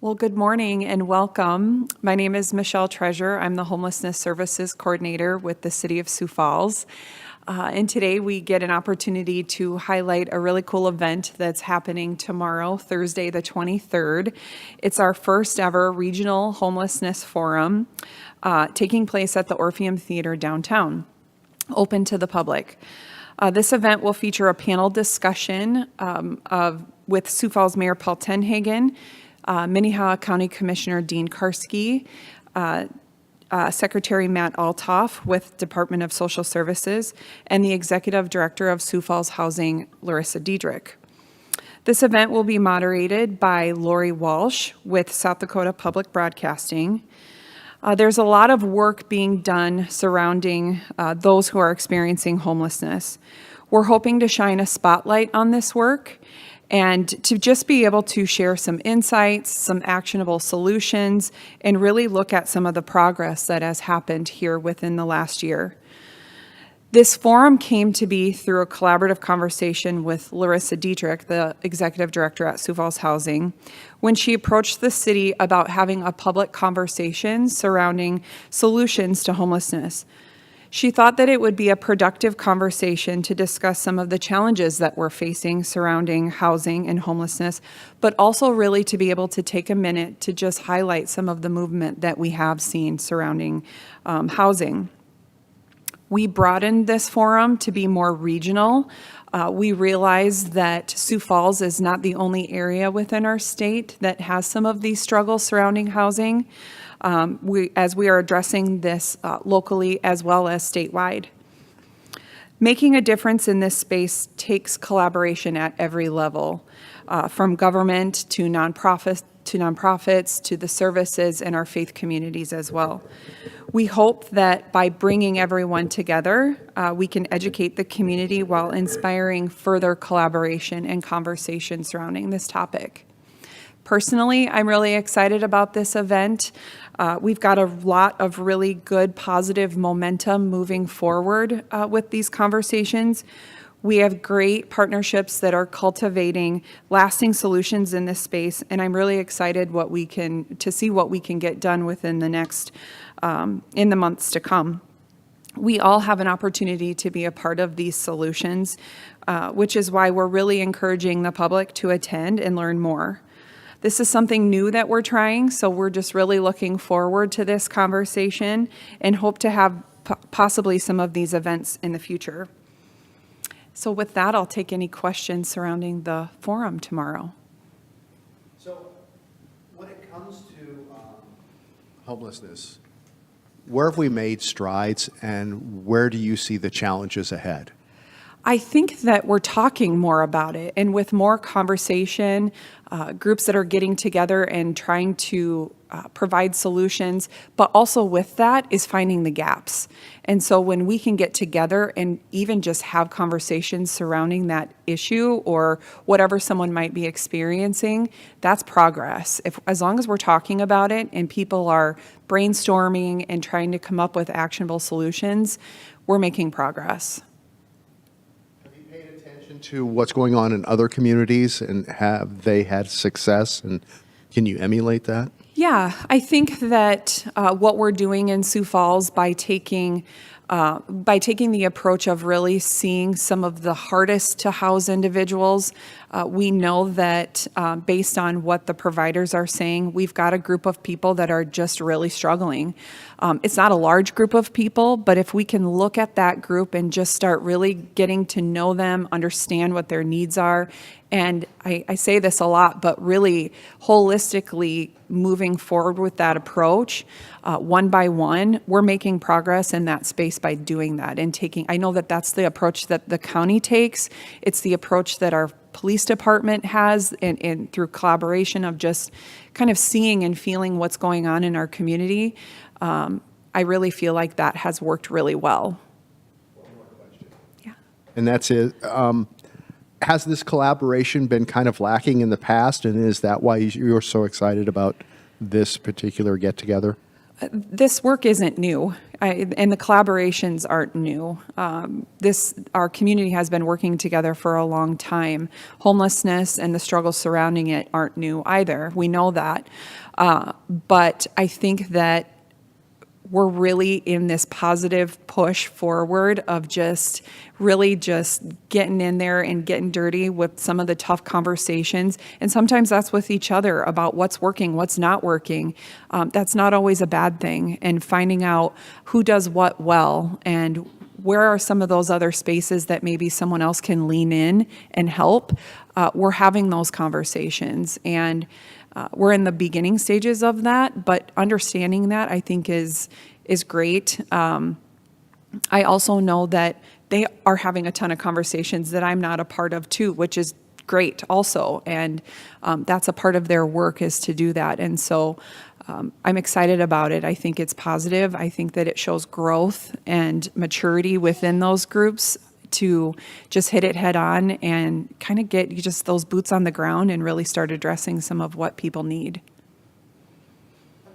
Well, good morning and welcome. My name is Michelle Treasure. I'm the Homelessness Services Coordinator with the City of Sioux Falls. And today we get an opportunity to highlight a really cool event that's happening tomorrow, Thursday the 23rd. It's our first ever Regional Homelessness Forum taking place at the Orpheum Theater downtown, open to the public. This event will feature a panel discussion with Sioux Falls Mayor Paul TenHaken, Minnehaha County Commissioner Dean Karsky, Secretary Matt Althoff with Department of Social Services, and the Executive Director of Sioux Falls Housing, Larissa Deedrich. This event will be moderated by Lori Walsh with South Dakota Public Broadcasting. There's a lot of work being done surrounding those who are experiencing homelessness. We're hoping to shine a spotlight on this work and to just be able to share some insights, some actionable solutions, and really look at some of the progress that has happened here within the last year. This forum came to be through a collaborative conversation with Larissa Deedrich, the Executive Director at Sioux Falls Housing, when she approached the city about having a public conversation surrounding solutions to homelessness. She thought that it would be a productive conversation to discuss some of the challenges that we're facing surrounding housing and homelessness, but also really to be able to take a minute to just highlight some of the movement that we have seen surrounding housing. We broadened this forum to be more regional. We realize that Sioux Falls is not the only area within our state that has some of these struggles surrounding housing. As we are addressing this locally as well as statewide. Making a difference in this space takes collaboration at every level, from government to nonprofits to the services and our faith communities as well. We hope that by bringing everyone together, we can educate the community while inspiring further collaboration and conversation surrounding this topic. Personally, I'm really excited about this event. We've got a lot of really good positive momentum moving forward with these conversations. We have great partnerships that are cultivating lasting solutions in this space, and I'm really excited to see what we can get done within the next, in the months to come. We all have an opportunity to be a part of these solutions, which is why we're really encouraging the public to attend and learn more. This is something new that we're trying, so we're just really looking forward to this conversation and hope to have possibly some of these events in the future. So with that, I'll take any questions surrounding the forum tomorrow. So when it comes to homelessness, where have we made strides and where do you see the challenges ahead? I think that we're talking more about it, and with more conversation, groups that are getting together and trying to provide solutions, but also with that is finding the gaps. And so when we can get together and even just have conversations surrounding that issue or whatever someone might be experiencing, that's progress. As long as we're talking about it and people are brainstorming and trying to come up with actionable solutions, we're making progress. To what's going on in other communities, and have they had success, and can you emulate that? Yeah, I think that what we're doing in Sioux Falls by taking the approach of really seeing some of the hardest to house individuals, we know that based on what the providers are saying, we've got a group of people that are just really struggling. It's not a large group of people, but if we can look at that group and just start really getting to know them, understand what their needs are, and I say this a lot, but really holistically moving forward with that approach, one by one, we're making progress in that space by doing that and I know that that's the approach that the county takes. It's the approach that our police department has and through collaboration of just kind of seeing and feeling what's going on in our community. I really feel like that has worked really well. One more question. Yeah. And that's it. Has this collaboration been kind of lacking in the past, and is that why you're so excited about this particular get-together? This work isn't new, and the collaborations aren't new. Our community has been working together for a long time. Homelessness and the struggles surrounding it aren't new either. We know that. But I think that we're really in this positive push forward of just really just getting in there and getting dirty with some of the tough conversations. And sometimes that's with each other about what's working, what's not working. That's not always a bad thing. And finding out who does what well and where are some of those other spaces that maybe someone else can lean in and help. We're having those conversations. And we're in the beginning stages of that, but understanding that I think is great. I also know that they are having a ton of conversations that I'm not a part of too, which is great also. And that's a part of their work is to do that. And so I'm excited about it. I think it's positive. I think that it shows growth and maturity within those groups to just hit it head on and kind of get just those boots on the ground and really start addressing some of what people need.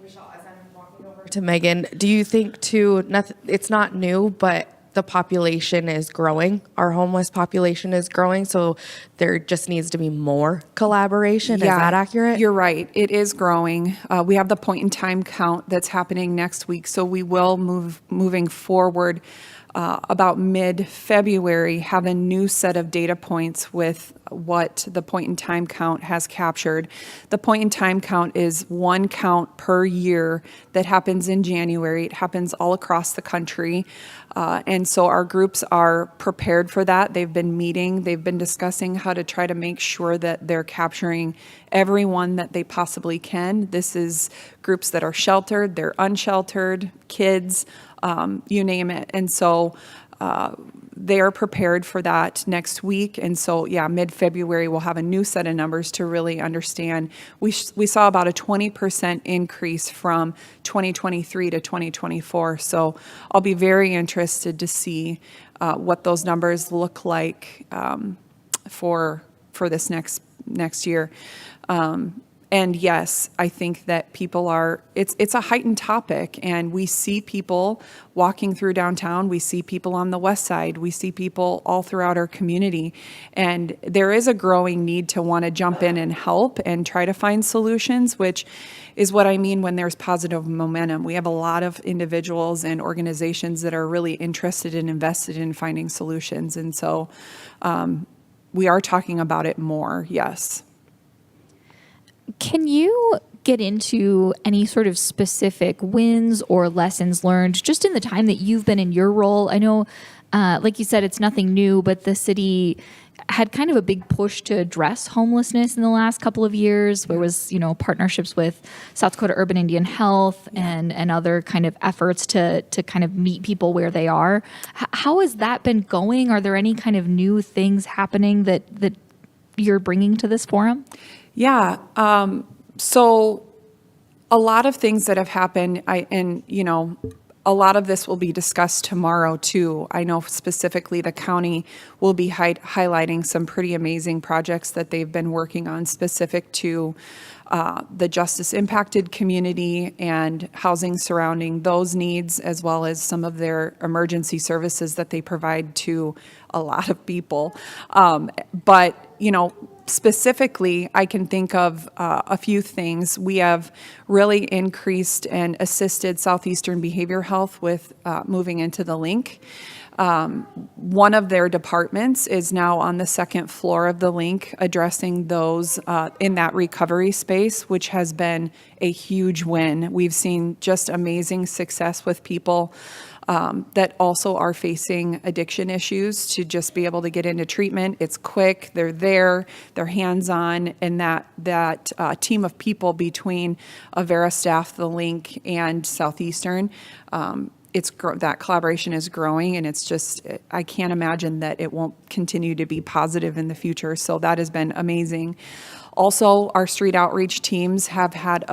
Michelle, as I'm walking over to Megan, do you think too, it's not new, but the population is growing, our homeless population is growing, so there just needs to be more collaboration? Is that accurate? You're right. It is growing. We have the point in time count that's happening next week, so we will moving forward about mid-February, have a new set of data points with what the point in time count has captured. The point in time count is one count per year that happens in January. It happens all across the country. And so our groups are prepared for that. They've been meeting, they've been discussing how to try to make sure that they're capturing everyone that they possibly can. This is groups that are sheltered, they're unsheltered, kids, you name it. And so they are prepared for that next week. And so, yeah, mid-February, we'll have a new set of numbers to really understand. We saw about a 20% increase from 2023 to 2024. So I'll be very interested to see what those numbers look like for this next year. And yes, I think that people it's a heightened topic, and we see people walking through downtown, we see people on the west side, we see people all throughout our community, and there is a growing need to want to jump in and help and try to find solutions, which is what I mean when there's positive momentum. We have a lot of individuals and organizations that are really interested and invested in finding solutions, and so we are talking about it more, yes. Can you get into any sort of specific wins or lessons learned just in the time that you've been in your role? I know, like you said, it's nothing new, but the city had kind of a big push to address homelessness in the last couple of years. There was, partnerships with South Dakota Urban Indian Health and other kind of efforts to kind of meet people where they are. How has that been going? Are there any kind of new things happening that you're bringing to this forum? Yeah. So a lot of things that have happened, a lot of this will be discussed tomorrow too. I know specifically the county will be highlighting some pretty amazing projects that they've been working on specific to the justice impacted community and housing surrounding those needs, as well as some of their emergency services that they provide to a lot of people. But specifically, I can think of a few things. We have really increased and assisted Southeastern Behavioral Health with moving into the link. One of their departments is now on the second floor of the link addressing those in that recovery space, which has been a huge win. We've seen just amazing success with people that also are facing addiction issues to just be able to get into treatment. It's quick, they're there, they're hands-on, and that team of people between Avera staff, the link, and Southeastern, that collaboration is growing, and it's just, I can't imagine that it won't continue to be positive in the future. So that has been amazing. Also, our street outreach teams have had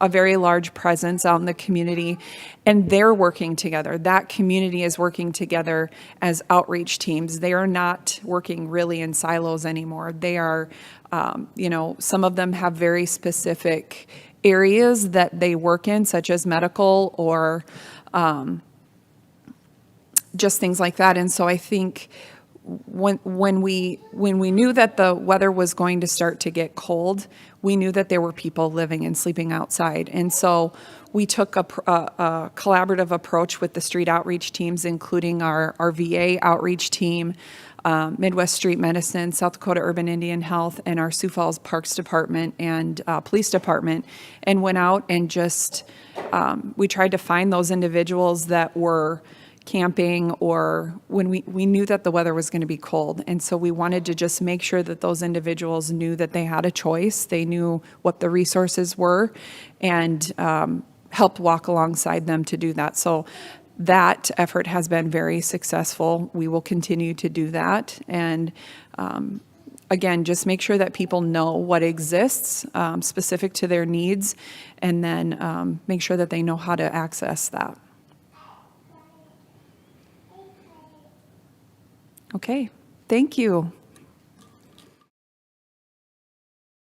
a very large presence out in the community, and they're working together. That community is working together as outreach teams. They are not working really in silos anymore. They are, some of them have very specific areas that they work in, such as medical or just things like that. And so I think when we knew that the weather was going to start to get cold, we knew that there were people living and sleeping outside. And so we took a collaborative approach with the street outreach teams, including our VA outreach team, Midwest Street Medicine, South Dakota Urban Indian Health, and our Sioux Falls Parks Department and Police Department, and went out and just, we tried to find those individuals that were camping, or when we knew that the weather was going to be cold. And so we wanted to just make sure that those individuals knew that they had a choice, they knew what the resources were, and helped walk alongside them to do that. So that effort has been very successful. We will continue to do that. And again, just make sure that people know what exists specific to their needs, and then make sure that they know how to access that. Okay, thank you.